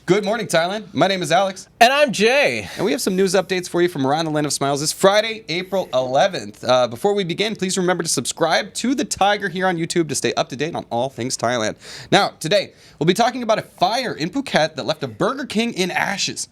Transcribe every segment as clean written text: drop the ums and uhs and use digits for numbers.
Good morning, Thailand. My name is Alex. And I'm Jay. And we have some news updates for you from around the land of smiles this Friday, April 11th. Before we begin, please remember to subscribe to the Thaiger here on YouTube to stay up to date on all things Thailand. Now, today, we'll be talking about a fire in Phuket that left a Burger King in ashes.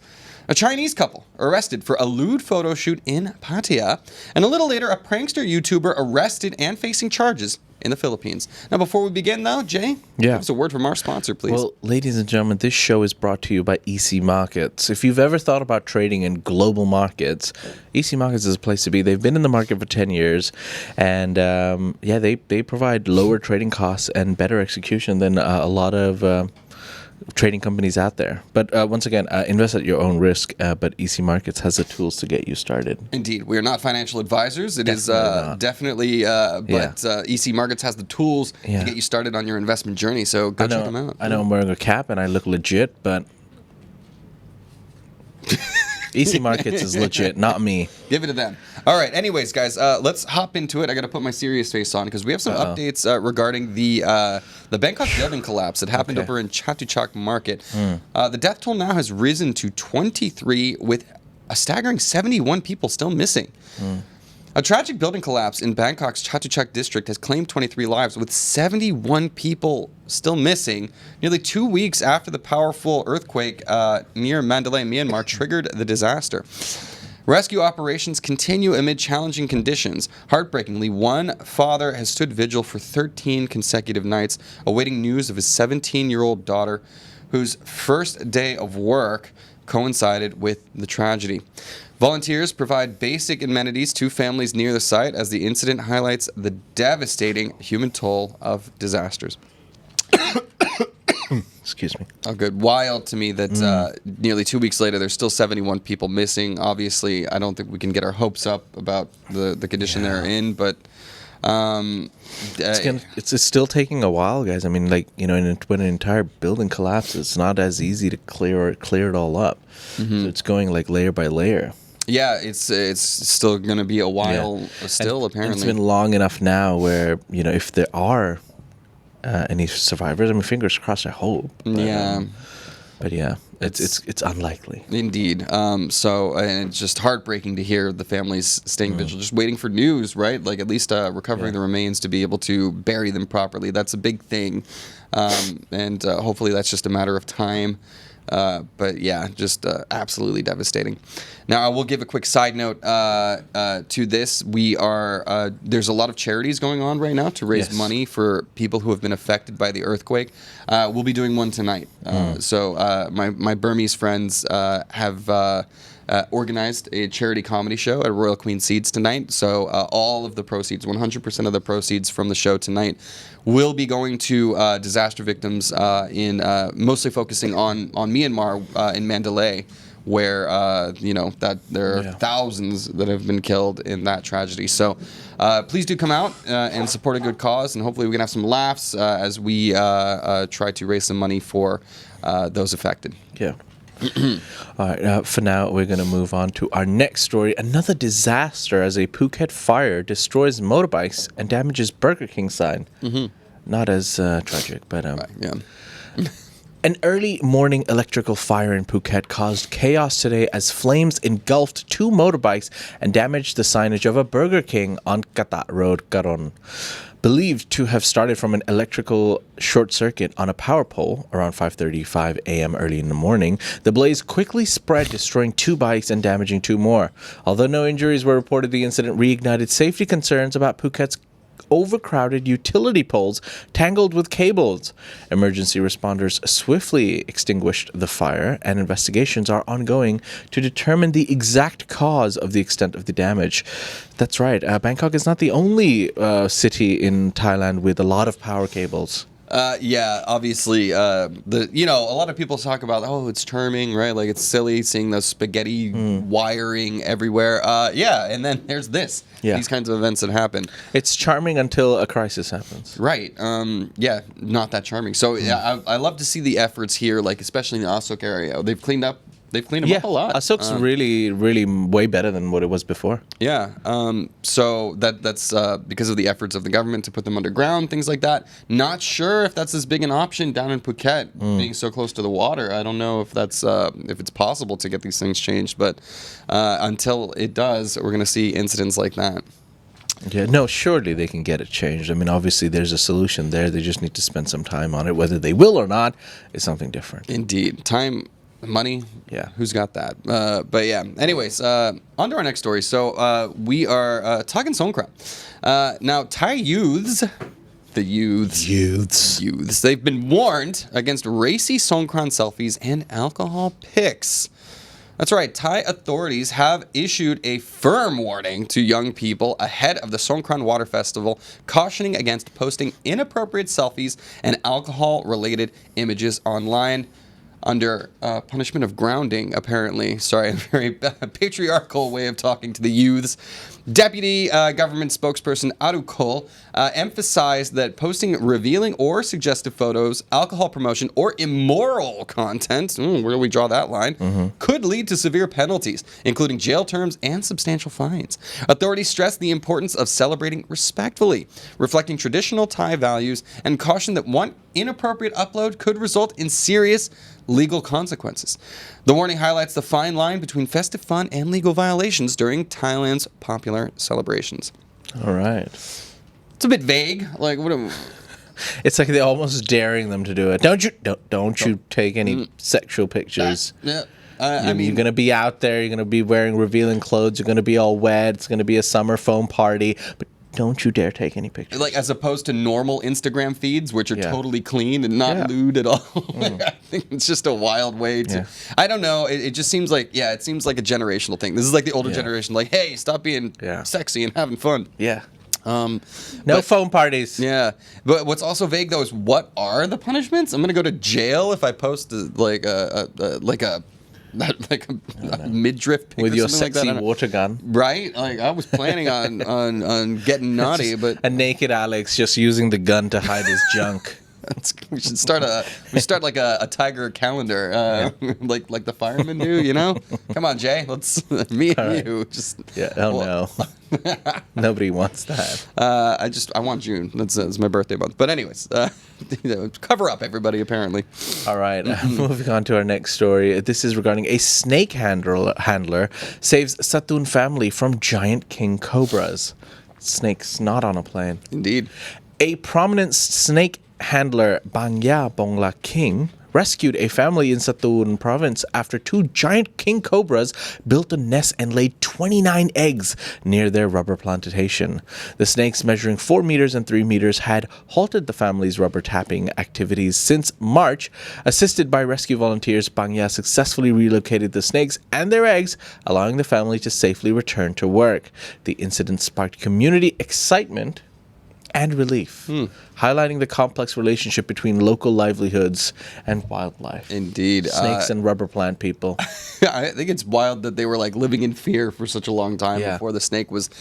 A Chinese couple arrested for a lewd photo shoot in Pattaya. And a little later, a prankster YouTuber arrested and facing charges in the Philippines. Now, before we begin, though, Jay, give us a word from our sponsor, please. Well, ladies and gentlemen, this show is brought to you by EC Markets. If you've ever thought about trading in global markets, EC Markets is a place to be. They've been in the market for 10 years, and they provide lower trading costs and better execution than a lot of trading companies out there. But once again, invest at your own risk, but EC Markets has the tools to get you started. Indeed. We are not financial advisors. It Definitely is definitely, EC Markets has the tools to get you started on your investment journey, so go check them out. I know I'm wearing a cap and I look legit, but EC Markets is legit, not me. Give it to them. All right. Anyways, guys, let's hop into it. I got to put my serious face on because we have some updates regarding the Bangkok building collapse that happened over in Chatuchak Market. The death toll now has risen to 23, with a staggering 71 people still missing. A tragic building collapse in Bangkok's Chatuchak district has claimed 23 lives, with 71 people still missing, nearly 2 weeks after the powerful earthquake near Mandalay, Myanmar, triggered the disaster. Rescue operations continue amid challenging conditions. Heartbreakingly, one father has stood vigil for 13 consecutive nights, awaiting news of his 17-year-old daughter, whose first day of work coincided with the tragedy. Volunteers provide basic amenities to families near the site as the incident highlights the devastating human toll of disasters. Excuse me. Oh, good. Wild to me that nearly 2 weeks later, there's still 71 people missing. Obviously, I don't think we can get our hopes up about the condition they're in, but it's still taking a while, guys. I mean, when an entire building collapses, it's not as easy to clear it all up. So it's going layer by layer. Yeah, it's still going to be a while still, apparently. It's been long enough now where, if there are any survivors, I mean, fingers crossed, I hope. But it's unlikely. Indeed. And it's just heartbreaking to hear the families staying vigil, just waiting for news, right? Like at least recovering the remains to be able to bury them properly. That's a big thing. And hopefully that's just a matter of time. But yeah, just absolutely devastating. Now, I will give a quick side note to this. There's a lot of charities going on right now to raise money for people who have been affected by the earthquake. We'll be doing one tonight. So my Burmese friends have organized a charity comedy show at Royal Queen Seeds tonight. So all of the proceeds, 100% of the proceeds from the show tonight, will be going to disaster victims in mostly focusing on Myanmar in Mandalay, where that there are thousands that have been killed in that tragedy. So please do come out and support a good cause, and hopefully we can have some laughs as we try to raise some money for those affected. Yeah. All right, for now, we're going to move on to our next story. Another disaster as a Phuket fire destroys motorbikes and damages Burger King sign. Not as tragic, but... An early morning electrical fire in Phuket caused chaos today as flames engulfed 2 motorbikes and damaged the signage of a Burger King on Kata Road, Karon. Believed to have started from an electrical short circuit on a power pole around 5:35 a.m. early in the morning, the blaze quickly spread, destroying 2 bikes and damaging 2 more. Although no injuries were reported, the incident reignited safety concerns about Phuket's overcrowded utility poles tangled with cables. Emergency responders swiftly extinguished the fire, and investigations are ongoing to determine the exact cause of the extent of the damage. That's right, Bangkok is not the only city in Thailand with a lot of power cables. Obviously, a lot of people talk about, it's charming, right? Like, it's silly seeing the spaghetti wiring everywhere. And then there's this. These kinds of events that happen. It's charming until a crisis happens. Right. Not that charming. So, I love to see the efforts here, like, especially in the Asok area. They've cleaned up They've cleaned them up a lot. Asok's really, really way better than what it was before. Yeah. So that's because of the efforts of the government to put them underground, things like that. Not sure if that's as big an option down in Phuket, being so close to the water. I don't know if that's if it's possible to get these things changed, but until it does, we're going to see incidents like that. Yeah, no, surely they can get it changed. I mean, obviously there's a solution there. They just need to spend some time on it. Whether they will or not is something different. Indeed. Time, money, Yeah. who's got that? But yeah, anyways, on to our next story. So we are talking Songkran. Now, Thai youths, they've been warned against racy Songkran selfies and alcohol pics. That's right. Thai authorities have issued a firm warning to young people ahead of the Songkran Water Festival, cautioning against posting inappropriate selfies and alcohol-related images online under punishment of grounding, apparently. Sorry, a very patriarchal way of talking to the youths. Deputy government spokesperson Arukol emphasized that posting revealing or suggestive photos, alcohol promotion, or immoral content, where do we draw that line, could lead to severe penalties, including jail terms and substantial fines. Authorities stressed the importance of celebrating respectfully, reflecting traditional Thai values, and cautioned that one inappropriate upload could result in serious legal consequences. The warning highlights the fine line between festive fun and legal violations during Thailand's popular celebrations. All right. It's a bit vague. Like, what? It's like they're almost daring them to do it. Don't you take any sexual pictures. Yeah. You're going to be out there. You're going to be wearing revealing clothes. You're going to be all wet. It's going to be a summer foam party. But don't you dare take any pictures. Like, as opposed to normal Instagram feeds, which are totally clean and not lewd at all. I think it's just a wild way to... Yeah. I don't know. It just seems like, it seems like a generational thing. This is like the older generation. Like, hey, stop being sexy and having fun. Yeah. No foam parties. Yeah. But what's also vague, though, is what are the punishments? I'm going to go to jail if I post, like a midriff pic with or your something sexy like that. water gun. Right? Like, I was planning on getting naughty, but... A naked Alex just using the gun to hide his junk. We should start like a Thaiger calendar, like the firemen do, you know? Come on, Jay, let's me and you just. Yeah, no, nobody wants that. I want June. That's my birthday month. But anyways, cover up, everybody. Apparently. All right, moving on to our next story. This is regarding a snake handler saves Satun family from giant king cobras. Snakes not on a plane. Indeed. A prominent snake handler, Bangya Bongla King, rescued a family in Satun province after two giant king cobras built a nest and laid 29 eggs near their rubber plantation. The snakes, measuring 4 meters and 3 meters, had halted the family's rubber tapping activities since March. Assisted by rescue volunteers, Bangya successfully relocated the snakes and their eggs, allowing the family to safely return to work. The incident sparked community excitement and relief, highlighting the complex relationship between local livelihoods and wildlife. Indeed. Snakes and rubber plant people. I think it's wild that they were like living in fear for such a long time before the snake was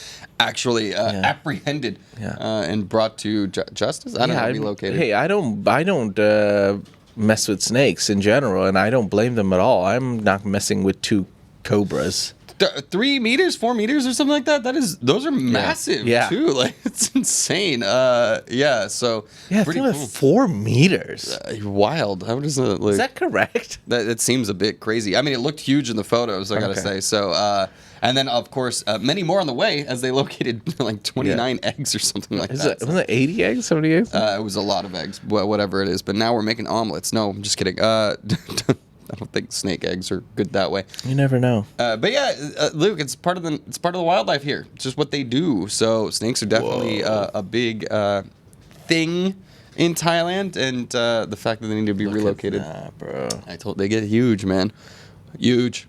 actually apprehended and brought to justice. I don't know, relocated. Hey, I don't mess with snakes in general, and I don't blame them at all. I'm not messing with two cobras. 3 meters, 4 meters, or something like that. Those are massive too. Like, it's insane. So pretty cool. 4 meters. Wild. How does that look? Is that correct? That seems a bit crazy. I mean, it looked huge in the photos, I gotta say. So, and then of course, many more on the way as they located like 29 eggs or something like that. Wasn't it 80 eggs, 70 eggs? It was a lot of eggs, whatever it is. But now we're making omelets. No, I'm just kidding. I don't think snake eggs are good that way. You never know. But yeah, Luke, it's part of the wildlife here. It's just what they do. So snakes are definitely a big thing in Thailand, and the fact that they need to be relocated. Bro. They get huge, man. Huge.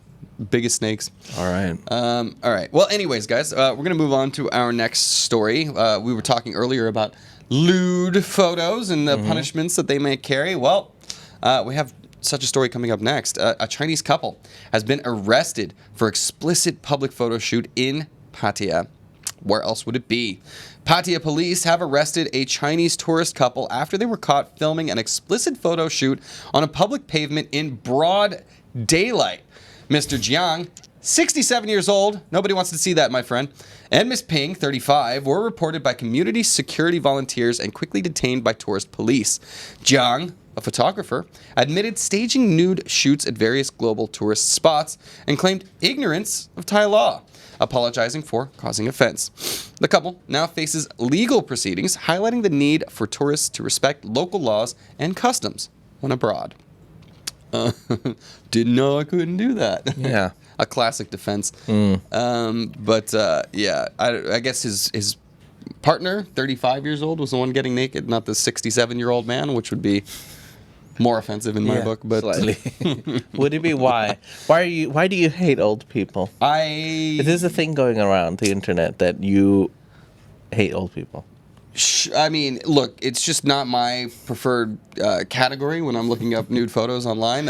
Biggest snakes. All right. All right. Well, anyways, guys, we're going to move on to our next story. We were talking earlier about lewd photos and the punishments that they may carry. Well, we have such a story coming up next. A Chinese couple has been arrested for explicit public photo shoot in Pattaya. Where else would it be? Pattaya police have arrested a Chinese tourist couple after they were caught filming an explicit photo shoot on a public pavement in broad daylight. Mr. Jiang, 67 years old, nobody wants to see that, my friend, and Miss Ping, 35, were reported by community security volunteers and quickly detained by tourist police. Jiang, a photographer, admitted staging nude shoots at various global tourist spots and claimed ignorance of Thai law, apologizing for causing offense. The couple now faces legal proceedings, highlighting the need for tourists to respect local laws and customs when abroad. Didn't know I couldn't do that. Yeah. A classic defense. Yeah, I guess his partner, 35 years old, was the one getting naked, not the 67-year-old man, which would be more offensive in my book. But slightly. Would it be why? Why do you hate old people? It is a thing going around the internet that you hate old people. I mean, look, it's just not my preferred category when I'm looking up nude photos online.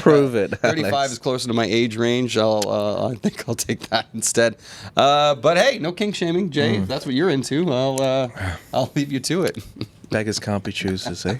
Prove it. 35 Alex. is closer to my age range. I think I'll take that instead. But hey, no kink shaming, Jay. If that's what you're into, I'll leave you to it. Beggars can't be choosers, eh?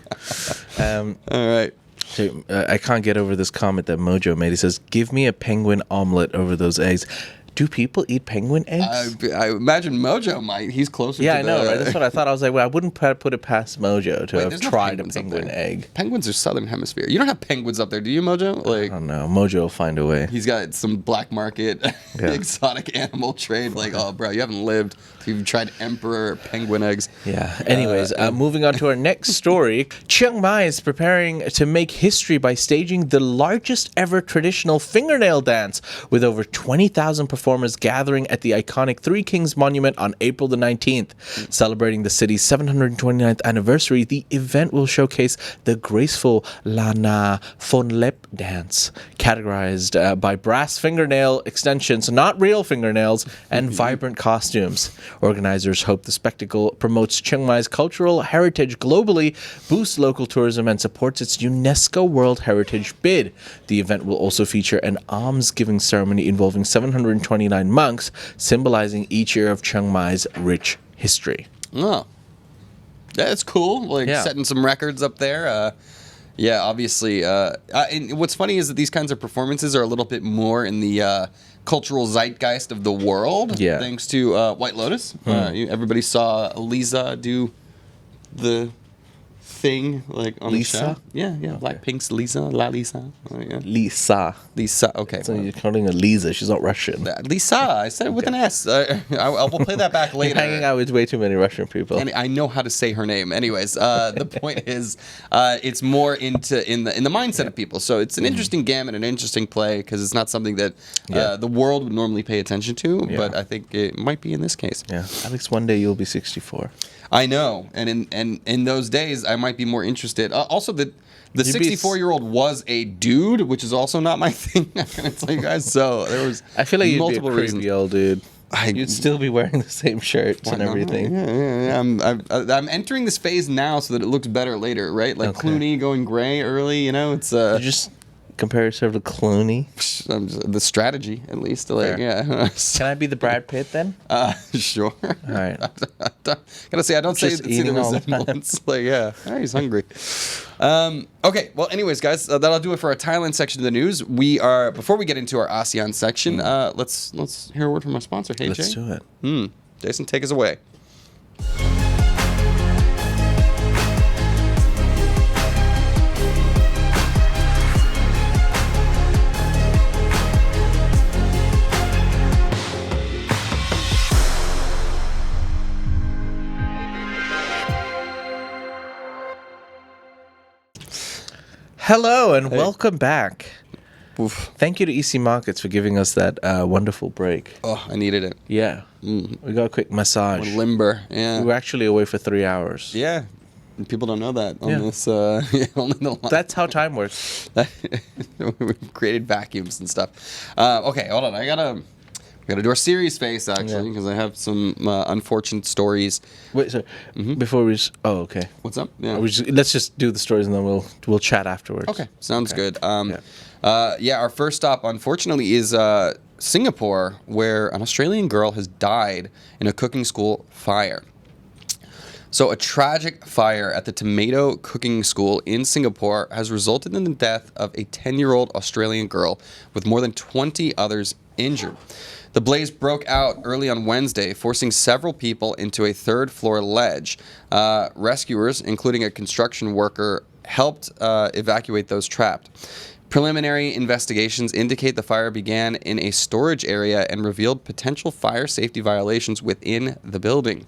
All right. So, I can't get over this comment that Mojo made. He says, "Give me a penguin omelet over those eggs." Do people eat penguin eggs? I imagine Mojo might. He's closer to I know, right? That's what I thought. I was like, well, I wouldn't put it past Mojo to have tried a penguin egg. Penguins are southern hemisphere. You don't have penguins up there, do you, Mojo? I don't know. Mojo will find a way. He's got some black market exotic animal trade. Like, oh, bro, you haven't lived. You've tried emperor penguin eggs. Yeah. Anyways, moving on to our next story. Chiang Mai is preparing to make history by staging the largest ever traditional fingernail dance, with over 20,000 performers gathering at the iconic Three Kings Monument on April the 19th. Celebrating the city's 729th anniversary, the event will showcase the graceful Lana Phon Lep dance, categorized by brass fingernail extensions, not real fingernails, and vibrant costumes. Organizers hope the spectacle promotes Chiang Mai's cultural heritage globally, boosts local tourism, and supports its UNESCO World Heritage bid. The event will also feature an alms-giving ceremony involving 729 monks, symbolizing each year of Chiang Mai's rich history. Oh, that's cool. Setting some records up there. Obviously. And what's funny is that these kinds of performances are a little bit more in the cultural zeitgeist of the world. Yeah. Thanks to White Lotus. Everybody saw Lisa do the thing on Lisa? the show. Yeah. Blackpink's Lisa, La Lisa. Oh, yeah. Lisa. Okay. So you're calling her Lisa. She's not Russian. Lisa. I said it with an S. I will play that back later. You're hanging out with way too many Russian people. And I know how to say her name. Anyways, the point is, it's more in the mindset of people. So it's an interesting gamut, an interesting play, because it's not something that the world would normally pay attention to. Yeah. But I think it might be in this case. Yeah, Alex, one day you'll be 64. I know, and in those days I might be more interested. Also, the 64-year-old was a dude, which is also not my thing. I'm gonna tell you guys. So there was. I feel like you'd multiple be a creepy old dude. You'd still be wearing the same shirts and everything. Yeah. I'm entering this phase now so that it looks better later, right? Like Clooney going gray early. It's You just compare yourself to Clooney. The strategy, at least. Can I be the Brad Pitt then? Sure. All right. Gotta say, I don't see the resemblance. He's hungry. Okay. Well, anyways, guys, that'll do it for our Thailand section of the news. Before we get into our ASEAN section, let's hear a word from our sponsor. Hey, Jay. Let's do it. Jason, take us away. Hello and welcome back. Oof. Thank you to EC Markets for giving us that wonderful break. Oh, I needed it. Yeah. We got a quick massage. Limber, yeah. We were actually away for 3 hours. Yeah. And people don't know that on this. Only the line. That's how time works. We've created vacuums and stuff. Okay, hold on. I gotta do our serious face, actually, because I have some unfortunate stories. Wait, so before we okay. What's up? Yeah. Let's just do the stories and then we'll chat afterwards. Okay, sounds good. Our first stop, unfortunately, is Singapore, where an Australian girl has died in a cooking school fire. So a tragic fire at the tomato cooking school in Singapore has resulted in the death of a 10-year-old Australian girl, with more than 20 others injured. The blaze broke out early on Wednesday, forcing several people into a third-floor ledge. Rescuers, including a construction worker, helped evacuate those trapped. Preliminary investigations indicate the fire began in a storage area and revealed potential fire safety violations within the building.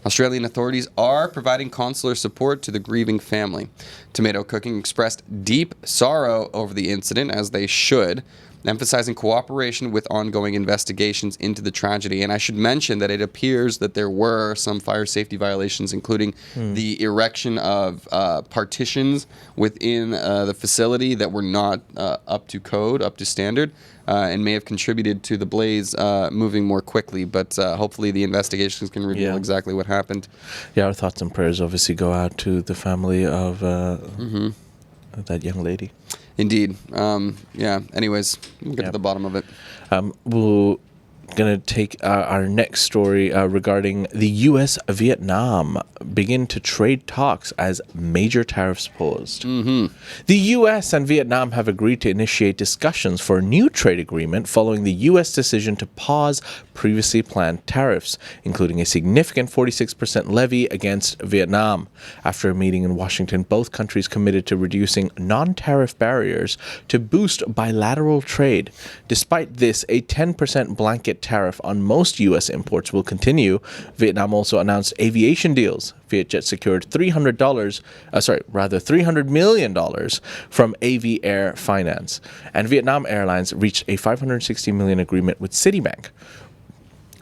Australian authorities are providing consular support to the grieving family. Tomato Cooking expressed deep sorrow over the incident, as they should, emphasizing cooperation with ongoing investigations into the tragedy. And I should mention that it appears that there were some fire safety violations, including the erection of partitions within the facility that were not up to code, up to standard, and may have contributed to the blaze moving more quickly. But hopefully the investigations can reveal exactly what happened. Yeah, our thoughts and prayers obviously go out to the family of that young lady. Indeed. Anyways, we'll get to the bottom of it. We're going to take our next story regarding the U.S. Vietnam begin to trade talks as major tariffs posed. The U.S. and Vietnam have agreed to initiate discussions for a new trade agreement following the U.S. decision to pause previously planned tariffs, including a significant 46% levy against Vietnam. After a meeting in Washington, both countries committed to reducing non-tariff barriers to boost bilateral trade. Despite this, a 10% blanket tariff on most U.S. imports will continue. Vietnam also announced aviation deals. Vietjet secured $300 million from AV Air Finance, and Vietnam Airlines reached a $560 million agreement with Citibank,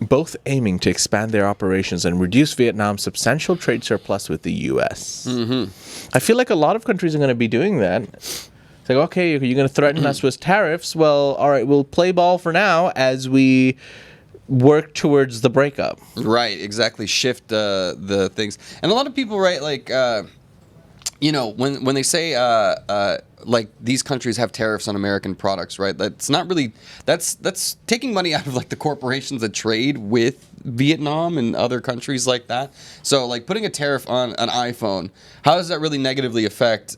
both aiming to expand their operations and reduce Vietnam's substantial trade surplus with the U.S. I feel like a lot of countries are going to be doing that. It's like, okay, you're going to threaten us with tariffs. Well, all right, we'll play ball for now as we work towards the breakup. Right, exactly. Shift the things. And a lot of people, right, like, when they say, like, these countries have tariffs on American products, right, that's not really, that's taking money out of, like, the corporations that trade with Vietnam and other countries like that. So, like, putting a tariff on an iPhone, how does that really negatively affect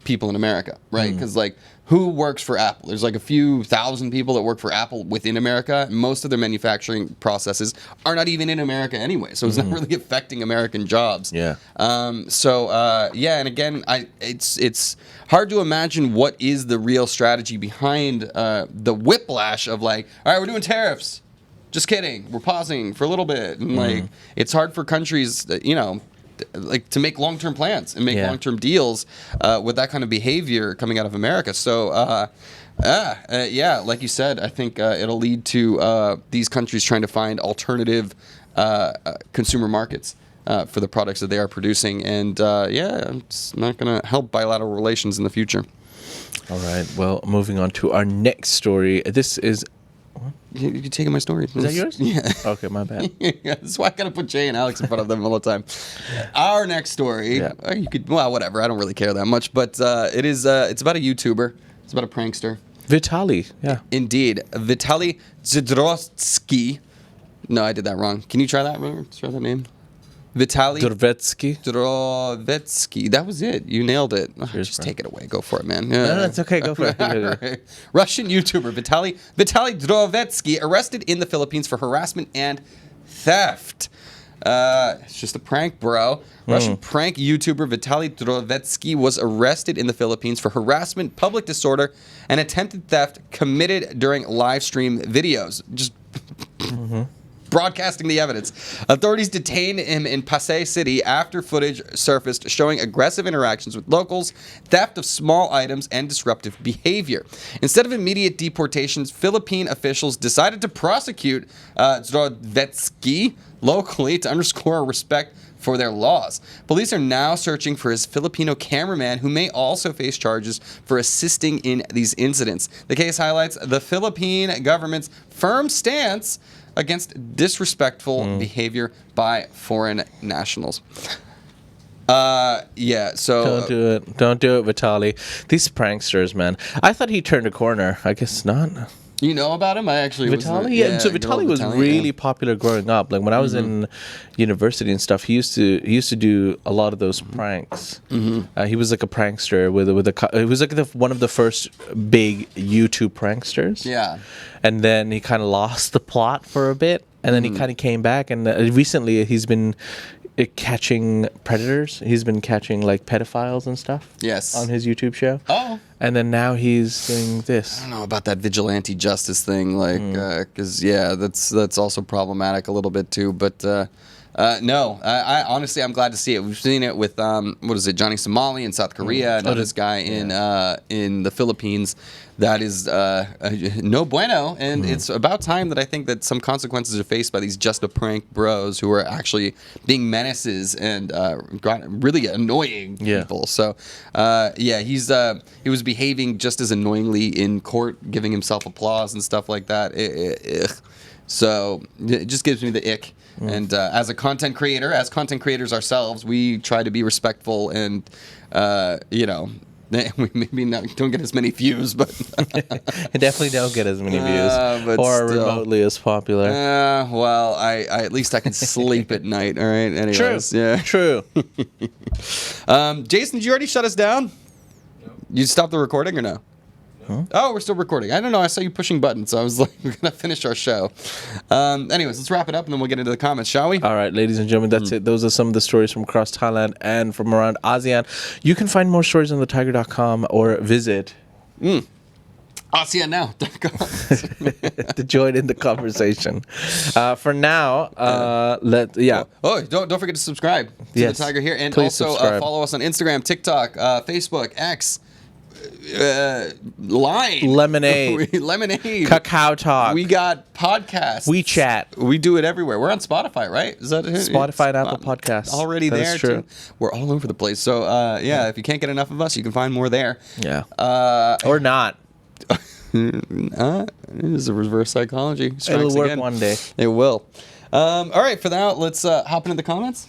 people in America, right? Because, like, who works for Apple? There's like a few thousand people that work for Apple within America. Most of their manufacturing processes are not even in America anyway, so it's not really affecting American jobs. Yeah. And again, it's hard to imagine what is the real strategy behind the whiplash of, like, all right, we're doing tariffs. Just kidding. We're pausing for a little bit, and like, it's hard for countries that, like, to make long-term plans and make long-term deals with that kind of behavior coming out of America. So, like you said, I think it'll lead to these countries trying to find alternative consumer markets for the products that they are producing. And, it's not going to help bilateral relations in the future. All right. Well, moving on to our next story. This is... You're taking my story. Is that yours? Yeah. Okay, my bad. Yeah, that's why I gotta put Jay and Alex in front of them all the time. Our next story, you could, well, whatever. I don't really care that much, but it's about a YouTuber. It's about a prankster. Vitaly, yeah. Indeed, Vitaly Zdorovetskiy. No, I did that wrong. Can you try that? Let's try that name. Vitaly Zdorovetskiy. That was it. You nailed it. Just take it away. Go for it, man. No, it's okay. Go for it. Right. Russian YouTuber Vitaly Zdorovetskiy arrested in the Philippines for harassment and theft. It's just a prank, bro. Russian prank YouTuber Vitaly Zdorovetskiy was arrested in the Philippines for harassment, public disorder, and attempted theft committed during live stream videos. Just... broadcasting the evidence. Authorities detained him in Pasay City after footage surfaced showing aggressive interactions with locals, theft of small items, and disruptive behavior. Instead of immediate deportations, Philippine officials decided to prosecute Zdorovetskiy locally to underscore respect for their laws. Police are now searching for his Filipino cameraman, who may also face charges for assisting in these incidents. The case highlights the Philippine government's firm stance against disrespectful behavior by foreign nationals. So... Don't do it, Vitaly. These pranksters, man. I thought he turned a corner. I guess not. You know about him? I actually Vitaly, was, so good old Vitaly was Vitaly, really popular growing up. Like when I was in university and stuff, he used to do a lot of those pranks. He was like a prankster he was like one of the first big YouTube pranksters. Yeah. And then he kind of lost the plot for a bit, and then he kind of came back. And recently, he's been catching predators. He's been catching like pedophiles and stuff. Yes. On his YouTube show. Oh. And then now he's doing this. I don't know about that vigilante justice thing, like, because that's also problematic a little bit too. But no, I honestly, I'm glad to see it. We've seen it with what is it, Johnny Somali in South Korea, and this guy in the Philippines. That is no bueno, and it's about time that I think that some consequences are faced by these just a prank bros who are actually being menaces and really annoying people. So he was behaving just as annoyingly in court, giving himself applause and stuff like that. So it just gives me the ick. And as content creators ourselves, we try to be respectful and we maybe don't get as many views, but definitely don't get as many views or still, remotely as popular. Well, I at least I can sleep at night. All right. Anyways, True. Jason, did you already shut us down? No. You stopped the recording or no? Huh? Oh, we're still recording. I don't know. I saw you pushing buttons, so I was like, we're going to finish our show. Anyways, let's wrap it up, and then we'll get into the comments, shall we? All right, ladies and gentlemen, that's it. Those are some of the stories from across Thailand and from around ASEAN. You can find more stories on thetiger.com or visit ASEANnow.com to join in the conversation. For now, don't forget to subscribe to the Thaiger here, and please also follow us on Instagram, TikTok, Facebook, X. Line Lemonade Kakao Talk, we got podcasts, WeChat, we do it everywhere. We're on Spotify, right? Is that Spotify and Apple Podcasts already that there too? We're all over the place, so if you can't get enough of us, you can find more there, or not. It is a reverse psychology. It'll work one day. It will. All right, for now, let's hop into the comments.